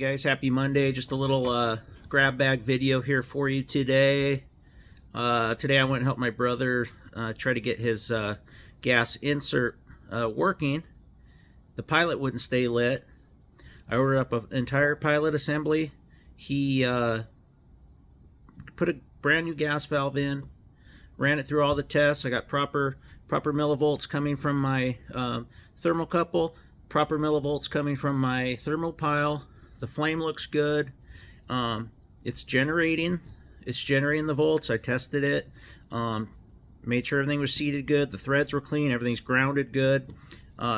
guys, happy Monday. Just a little grab bag video here for you today. Today I went and helped my brother try to get his gas insert working. The pilot wouldn't stay lit. I ordered up an entire pilot assembly. He put a brand new gas valve in, ran it through all the tests. I got proper millivolts coming from my thermocouple, proper millivolts coming from my thermopile. The flame looks good. It's generating the volts. I tested it, made sure everything was seated good. The threads were clean. Everything's grounded good.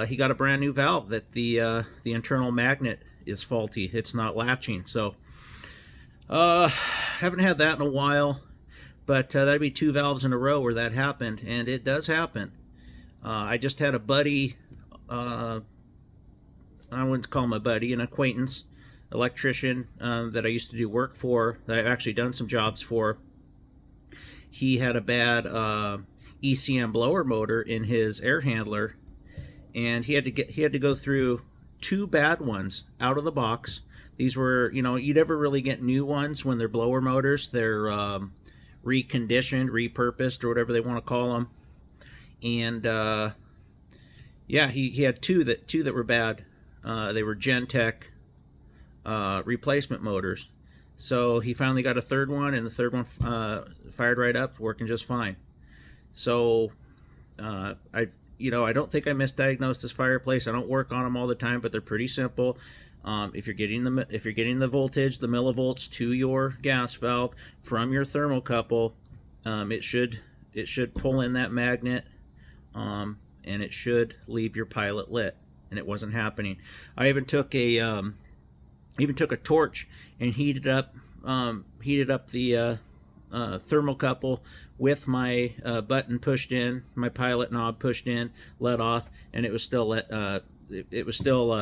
He got a brand new valve that the internal magnet is faulty. It's not latching. So haven't had that in a while, but that'd be 2 valves in a row where that happened, and it does happen. I just had a buddy, I wouldn't call him a buddy, an acquaintance, electrician that I used to do work for, that I've actually done some jobs for. He had a bad ECM blower motor in his air handler, and he had to go through 2 bad ones out of the box. These were, you never really get new ones when they're blower motors. They're reconditioned, repurposed, or whatever they want to call them. And yeah, he had two that were bad. They were Gentech replacement motors. So he finally got a third one, and the third one fired right up, working just fine. So I don't think I misdiagnosed this fireplace. I don't work on them all the time, but they're pretty simple. If you're getting the voltage, the millivolts to your gas valve from your thermocouple, it should pull in that magnet, and it should leave your pilot lit. And it wasn't happening. I even took a torch and heated up the thermocouple with my button pushed in, my pilot knob pushed in, let off, and it was still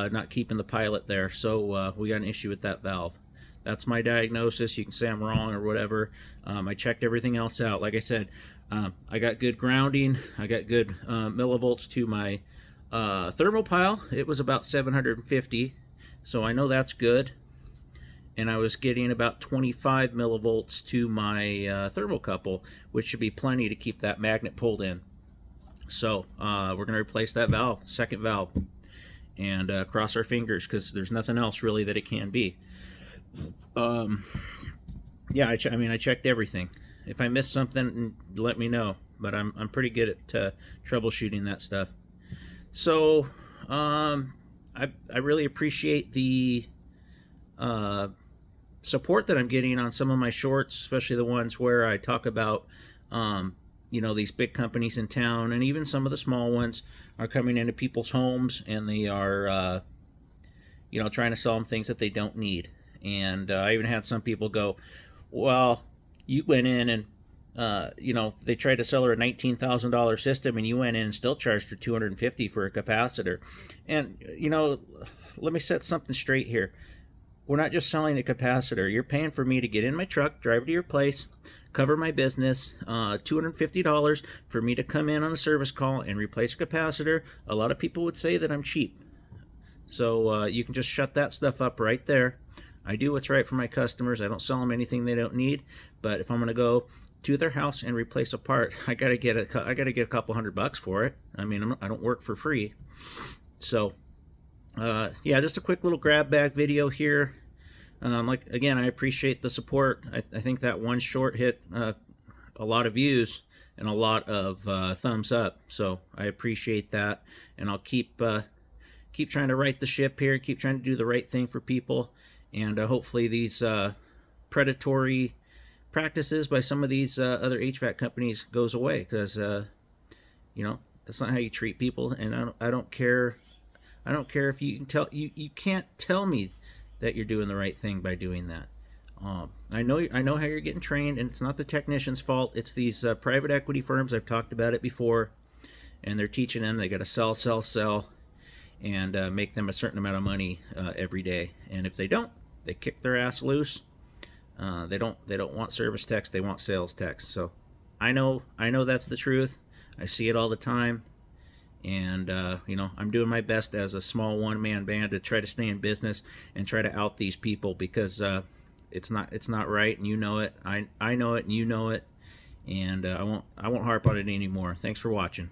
not keeping the pilot there. So we got an issue with that valve. That's my diagnosis. You can say I'm wrong or whatever. I checked everything else out. Like I said, I got good grounding. I got good millivolts to my thermopile. It was about 750, so I know that's good. And I was getting about 25 millivolts to my thermocouple, which should be plenty to keep that magnet pulled in. So we're going to replace that valve, second valve, and cross our fingers, because there's nothing else really that it can be. Yeah, I checked everything. If I missed something, let me know. But I'm pretty good at troubleshooting that stuff. So I really appreciate the support that I'm getting on some of my shorts, especially the ones where I talk about these big companies in town, and even some of the small ones are coming into people's homes, and they are trying to sell them things that they don't need. And I even had some people go, well, you went in and they tried to sell her a $19,000 system, and you went in and still charged her $250 for a capacitor. And let me set something straight here. We're not just selling a capacitor. You're paying for me to get in my truck, drive to your place, cover my business, $250 for me to come in on a service call and replace a capacitor. A lot of people would say that I'm cheap. So you can just shut that stuff up right there. I do what's right for my customers. I don't sell them anything they don't need. But if I'm going to go to their house and replace a part, I got to get a couple $100 for it. I mean, I don't work for free. So yeah, just a quick little grab bag video here. Again, I appreciate the support. I think that one short hit a lot of views and a lot of thumbs up. So I appreciate that, and I'll keep trying to right the ship here, keep trying to do the right thing for people, and hopefully these predatory practices by some of these other HVAC companies goes away, because that's not how you treat people. And I don't care if you can tell you can't tell me that you're doing the right thing by doing that. I know how you're getting trained, and it's not the technician's fault. It's these private equity firms. I've talked about it before, and they're teaching them they got to sell, and make them a certain amount of money every day. And if they don't, they kick their ass loose. They don't want service techs. They want sales techs. So I know that's the truth. I see it all the time. And you know, I'm doing my best as a small one-man band to try to stay in business and try to out these people, because it's not right, and you know it. I know it, and you know it, and I won't harp on it anymore. Thanks for watching.